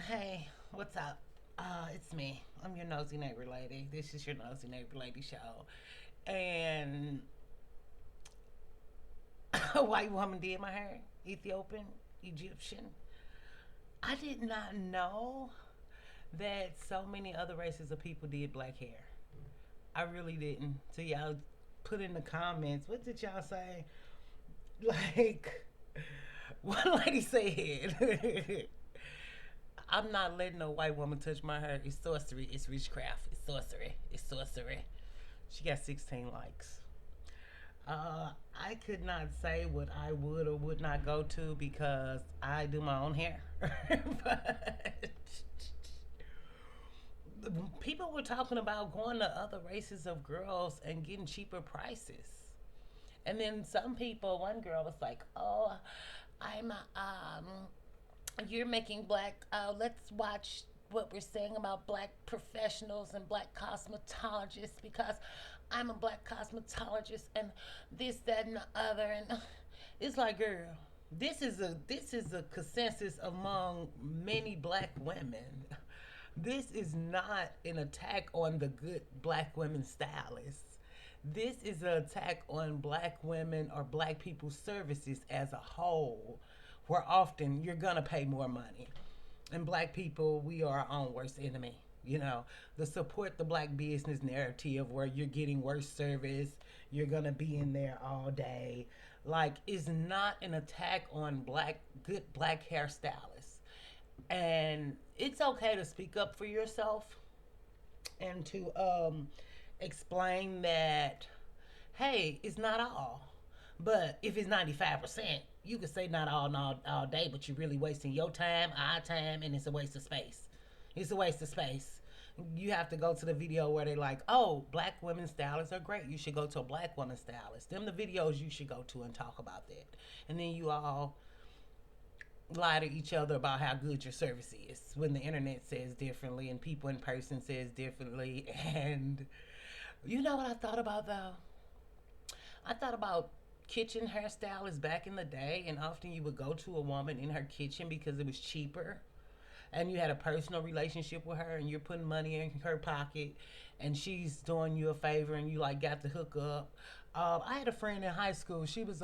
Hey, what's up? It's me. I'm your nosy neighbor lady. This is your nosy neighbor lady show. And a white woman did my hair. Ethiopian, Egyptian. I did not know that so many other races of people did black hair. I really didn't. So y'all put in the comments, what did y'all say? Like, one lady said, I'm not letting no white woman touch my hair. It's sorcery. It's witchcraft. It's sorcery. It's sorcery. She got 16 likes. I could not say what I would or would not go to because I do my own hair. But people were talking about going to other races of girls and getting cheaper prices. And then some people, one girl was like, "Oh, I'm you're making black. Let's watch what we're saying about black professionals and black cosmetologists because I'm a black cosmetologist and this, that, and the other." And it's like, girl, this is a consensus among many black women. This is not an attack on the good black women stylists. This is an attack on black women or black people's services as a whole, where often you're gonna pay more money. And black people, we are our own worst enemy. You know, the support the black business narrative where you're getting worse service, you're gonna be in there all day, like is not an attack on good black hairstylists. And it's okay to speak up for yourself and to explain that, hey, it's not all. But if it's 95%, you could say not all day, but you're really wasting your time, our time, and it's a waste of space. It's a waste of space. You have to go to the video where they like, oh, black women stylists are great. You should go to a black woman stylist. Them the videos you should go to and talk about that. And then you all lie to each other about how good your service is when the internet says differently and people in person says differently. And you know what I thought about though? I thought about kitchen hairstylists back in the day, and often you would go to a woman in her kitchen because it was cheaper and you had a personal relationship with her and you're putting money in her pocket and she's doing you a favor and you like got the hook up. I had a friend in high school. She was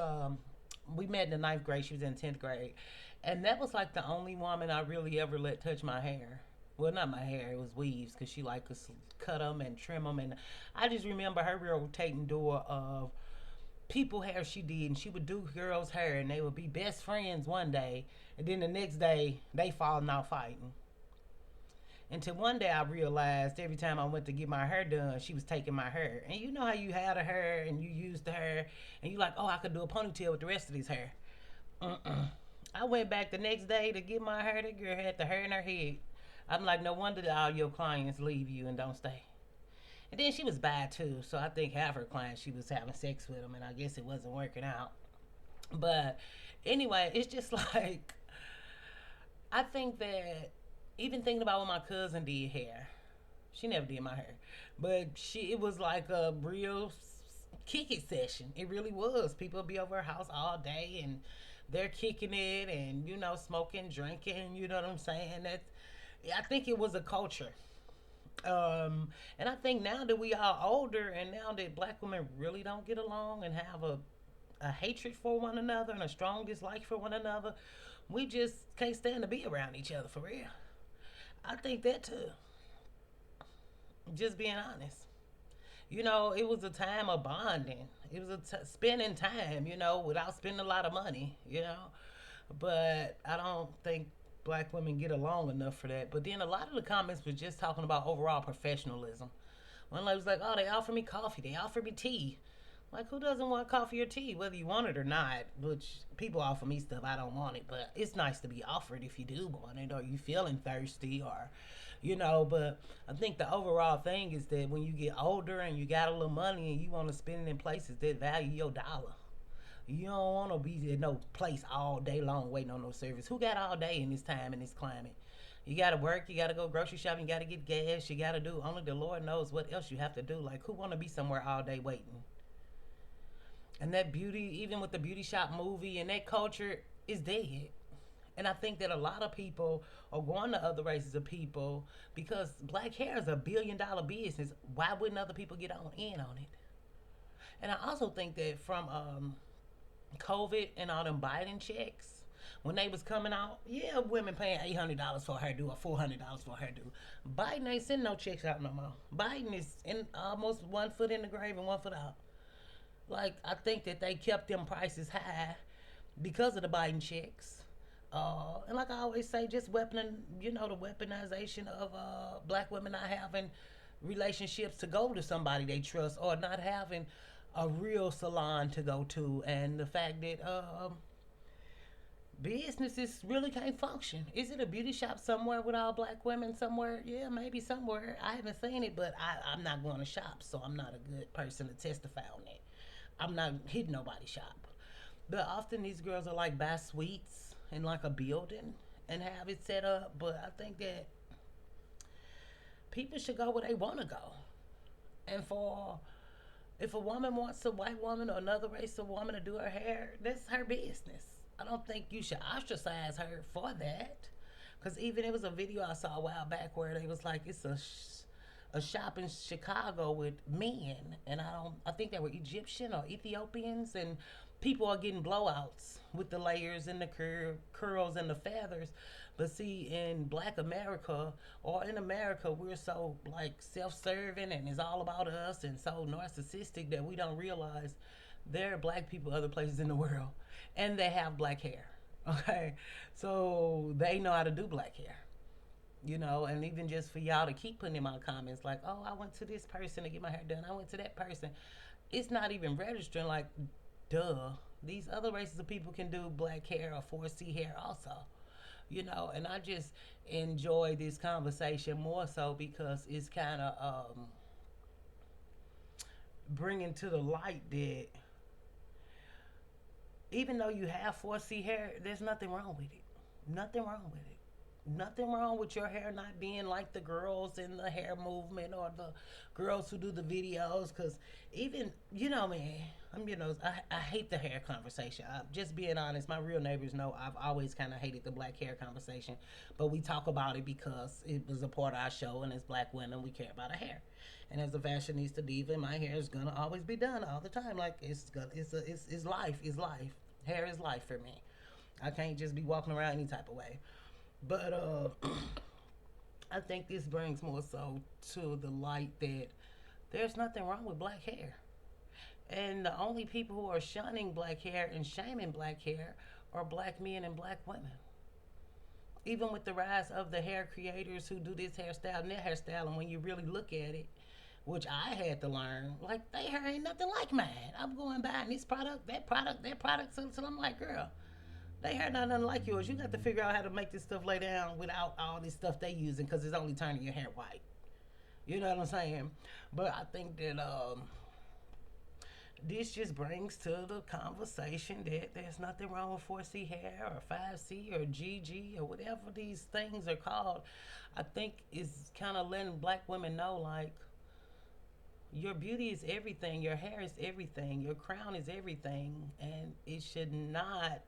we met in the ninth grade. She was in 10th grade, and that was like the only woman I really ever let touch my hair. Well, not my hair. It was weaves because she like to cut them and trim them, and I just remember her rotating door of people hair she did, and she would do girls' hair, and they would be best friends one day, and then the next day they falling out fighting. Until one day I realized every time I went to get my hair done, she was taking my hair. And you know how you had the hair and you used the hair, and you like, oh, I could do a ponytail with the rest of this hair. I went back the next day to get my hair. That girl had the hair in her head. I'm like, no wonder that all your clients leave you and don't stay. And then she was bad too, so I think half her clients she was having sex with them, and I guess it wasn't working out. But anyway, it's just like I think that even thinking about when my cousin did hair, she never did my hair, but she it was like a real kick it session. It really was. People be over her house all day and they're kicking it and smoking, drinking. You know what I'm saying? That I think it was a culture. And I think now that we are older and now that black women really don't get along and have a hatred for one another and a strong dislike for one another, we just can't stand to be around each other for real. I think that too. Just being honest. It was a time of bonding. It was spending time, without spending a lot of money. But I don't think black women get along enough for that. But then a lot of the comments was just talking about overall professionalism. One lady was like, oh, they offer me coffee, they offer me tea. Like, who doesn't want coffee or tea, whether you want it or not? Which people offer me stuff, I don't want it, but it's nice to be offered if you do want it or you feeling thirsty but I think the overall thing is that when you get older and you got a little money and you want to spend it in places that value your dollar, you don't want to be at no place all day long waiting on no service. Who got all day in this time in this climate? You gotta work, you gotta go grocery shopping, you gotta get gas, you gotta do only the Lord knows what else you have to do. Like who wanna be somewhere all day waiting? And that beauty, even with the beauty shop movie and that culture, is dead. And I think that a lot of people are going to other races of people because black hair is $1 billion business. Why wouldn't other people get on in on it? And I also think that from COVID and all them Biden checks, when they was coming out, yeah, women paying $800 for a hairdo or $400 for a hairdo. Biden ain't sending no checks out no more. Biden is in almost 1 foot in the grave and 1 foot out. Like, I think that they kept them prices high because of the Biden checks. And like I always say, just the weaponization of black women not having relationships to go to somebody they trust, or not having a real salon to go to, and the fact that businesses really can't function. Is it a beauty shop somewhere with all black women somewhere? Yeah, maybe somewhere. I haven't seen it, but I'm not going to shop, so I'm not a good person to testify on that. I'm not hitting nobody's shop. But often these girls are like buy suites in like a building and have it set up. But I think that people should go where they want to go. And if a woman wants a white woman or another race of woman to do her hair, that's her business. I don't think you should ostracize her for that. Because even it was a video I saw a while back where they was like, it's a shop in Chicago with men, and I think they were Egyptian or Ethiopians, and people are getting blowouts with the layers and the curls and the feathers. But see, in black America, or in America, we're so like self-serving and it's all about us and so narcissistic that we don't realize there are black people other places in the world and they have black hair. Okay, so they know how to do black hair. And even just for y'all to keep putting in my comments like, oh, I went to this person to get my hair done, I went to that person, it's not even registering. Like, duh, these other races of people can do black hair or 4C hair also. And I just enjoy this conversation more so because it's kind of bringing to the light that even though you have 4C hair, there's nothing wrong with it. Nothing wrong with it. Nothing wrong with your hair not being like the girls in the hair movement or the girls who do the videos. Because even, man, I hate the hair conversation. I'm just being honest. My real neighbors know I've always kind of hated the black hair conversation. But we talk about it because it was a part of our show, and as black women, we care about our hair. And as a fashionista diva, my hair is gonna always be done all the time. Like it's life. Is life. Hair is life for me. I can't just be walking around any type of way. But I think this brings more so to the light that there's nothing wrong with black hair. And the only people who are shunning black hair and shaming black hair are black men and black women. Even with the rise of the hair creators who do this hairstyle and that hairstyle, and when you really look at it, which I had to learn, like, they hair ain't nothing like mine. I'm going buying this product, that product, that product, so I'm like, girl, they hair not nothing like yours. You got to figure out how to make this stuff lay down without all this stuff they using, because it's only turning your hair white. You know what I'm saying? But I think that this just brings to the conversation that there's nothing wrong with 4C hair or 5C or GG or whatever these things are called. I think it's kind of letting black women know, like, your beauty is everything, your hair is everything, your crown is everything, and you should not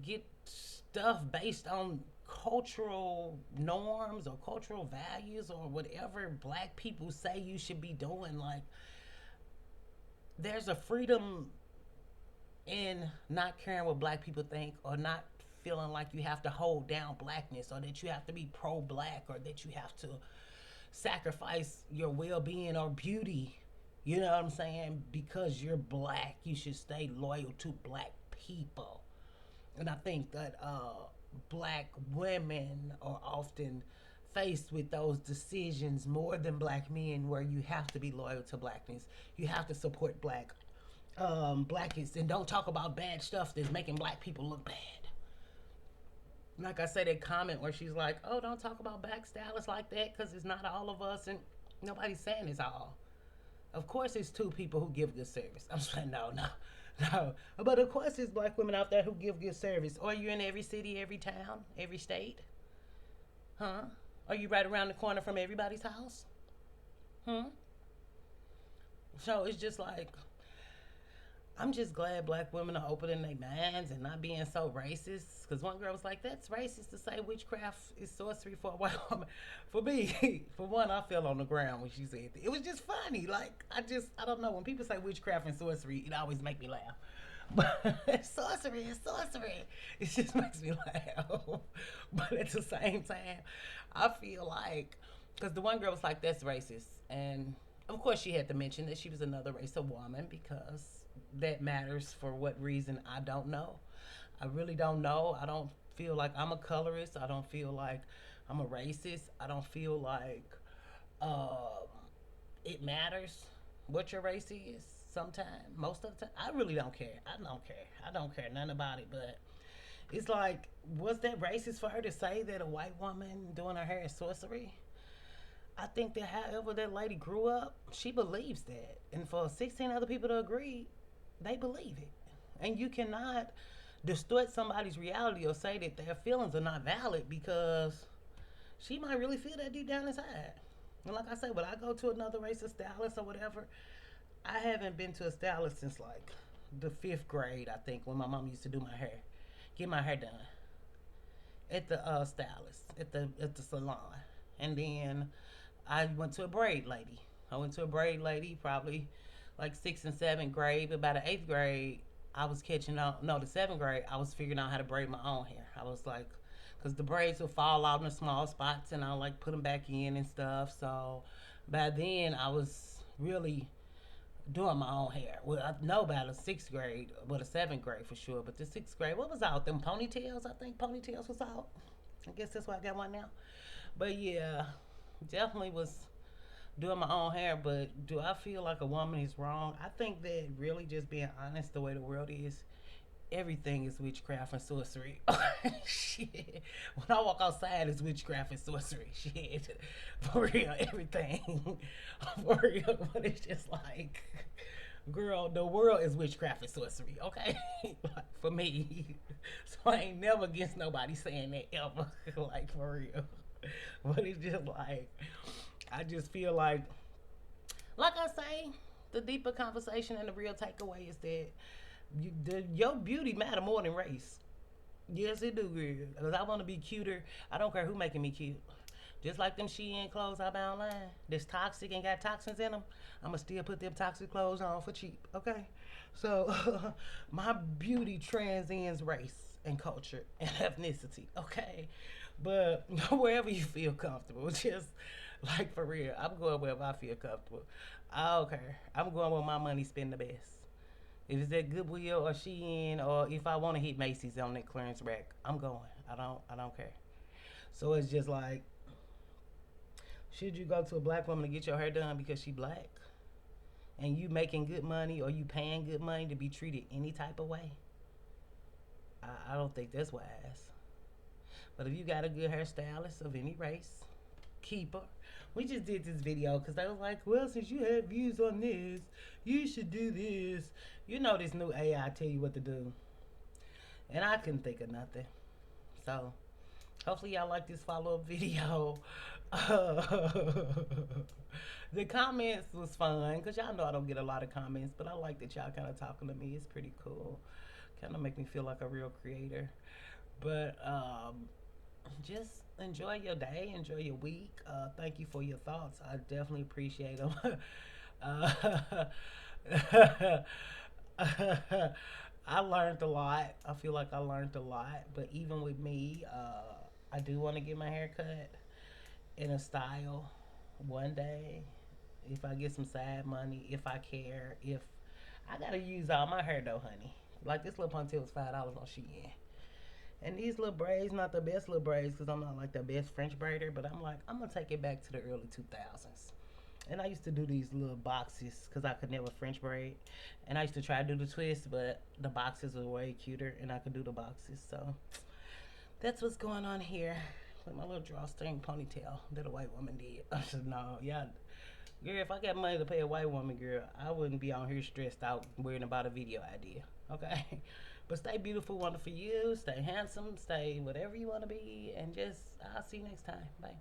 get stuff based on cultural norms or cultural values or whatever black people say you should be doing. Like, there's a freedom in not caring what black people think, or not feeling like you have to hold down blackness, or that you have to be pro-black, or that you have to sacrifice your well-being or beauty, you know what I'm saying, because you're black. You should stay loyal to black people. And I think that black women are often faced with those decisions more than black men, where you have to be loyal to blackness. You have to support blackness, and don't talk about bad stuff that's making black people look bad. Like I said, that comment where she's like, oh, don't talk about black stylists like that because it's not all of us, and nobody's saying it's all. Of course it's two people who give good service. I'm saying no. But of course there's black women out there who give good service. Are you in every city, every town, every state? Huh? Are you right around the corner from everybody's house? So it's just like, I'm just glad black women are opening their minds and not being so racist. Because one girl was like, that's racist to say witchcraft is sorcery for a white woman. For me, for one, I fell on the ground when she said that. It was just funny. Like, I don't know. When people say witchcraft and sorcery, it always make me laugh. But sorcery is sorcery. It just makes me laugh. But at the same time, I feel like, because the one girl was like, that's racist. And of course, she had to mention that she was another race of woman because that matters for what reason, I don't know. I really don't know. I don't feel like I'm a colorist. I don't feel like I'm a racist. I don't feel like uh, it matters what your race is. Sometimes, most of the time, I really don't care. I don't care. I don't care nothing about it. But it's like, was that racist for her to say that a white woman doing her hair is sorcery? I think that however that lady grew up, she believes that. And for 16 other people to agree, they believe it. And you cannot distort somebody's reality or say that their feelings are not valid because she might really feel that deep down inside. And like I said, when I go to another racist stylist or whatever, I haven't been to a stylist since like the fifth grade, I think, when my mom used to do my hair, get my hair done at the stylist at the salon, and then I went to a braid lady. I went to a braid lady probably like sixth and seventh grade. But by the eighth grade, I was catching on. No, the seventh grade, I was figuring out how to braid my own hair. I was like, because the braids would fall out in the small spots, and I like put them back in and stuff. So by then, I was really doing my own hair. Well, I know about the sixth grade, but the seventh grade for sure. But the sixth grade, what was out? Them ponytails, I think ponytails was out. I guess that's why I got one now. But yeah, definitely was doing my own hair. But do I feel like a woman is wrong? I think that really just being honest, the way the world is, everything is witchcraft and sorcery. Shit. When I walk outside, it's witchcraft and sorcery. Shit. For real, everything. For real. But it's just like, girl, the world is witchcraft and sorcery, okay? Like, for me. So I ain't never against nobody saying that ever. Like, for real. But it's just like, I just feel like I say, the deeper conversation and the real takeaway is that your beauty matter more than race. Yes, it do, girl. Because I want to be cuter. I don't care who making me cute. Just like them Shein clothes I buy online. That's toxic and got toxins in them. I'ma still put them toxic clothes on for cheap, okay? So, my beauty transcends race and culture and ethnicity, okay? But wherever you feel comfortable, just like for real, I'm going wherever I feel comfortable. I don't care. I'm going where my money spend the best. If it's at Goodwill or Shein or if I want to hit Macy's on that clearance rack, I'm going. I don't care. So it's just like, should you go to a black woman to get your hair done because she black? And you making good money or you paying good money to be treated any type of way? I don't think that's wise. But if you got a good hairstylist of any race, keep her. We just did this video because they was like, well, since you have views on this, you should do this. You know this new AI tell you what to do. And I couldn't think of nothing. So, hopefully y'all like this follow-up video. The comments was fun because y'all know I don't get a lot of comments, but I like that y'all kind of talking to me. It's pretty cool. Kind of make me feel like a real creator. But just enjoy your day, enjoy your week. Thank you for your thoughts. I definitely appreciate them. I learned a lot. I feel like I learned a lot. But even with me, I do want to get my hair cut in a style one day. If I get some side money, if I care, if I gotta use all my hair though, honey. Like this little ponytail was $5 on Shein. And these little braids, not the best little braids because I'm not like the best French braider, but I'm like, I'm going to take it back to the early 2000s. And I used to do these little boxes because I could never French braid. And I used to try to do the twist, but the boxes were way cuter and I could do the boxes. So that's what's going on here with my little drawstring ponytail that a white woman did. I said, no, yeah. Girl, if I got money to pay a white woman, girl, I wouldn't be on here stressed out worrying about a video idea. Okay? But stay beautiful, wonderful you. Stay handsome. Stay whatever you want to be. And just, I'll see you next time. Bye.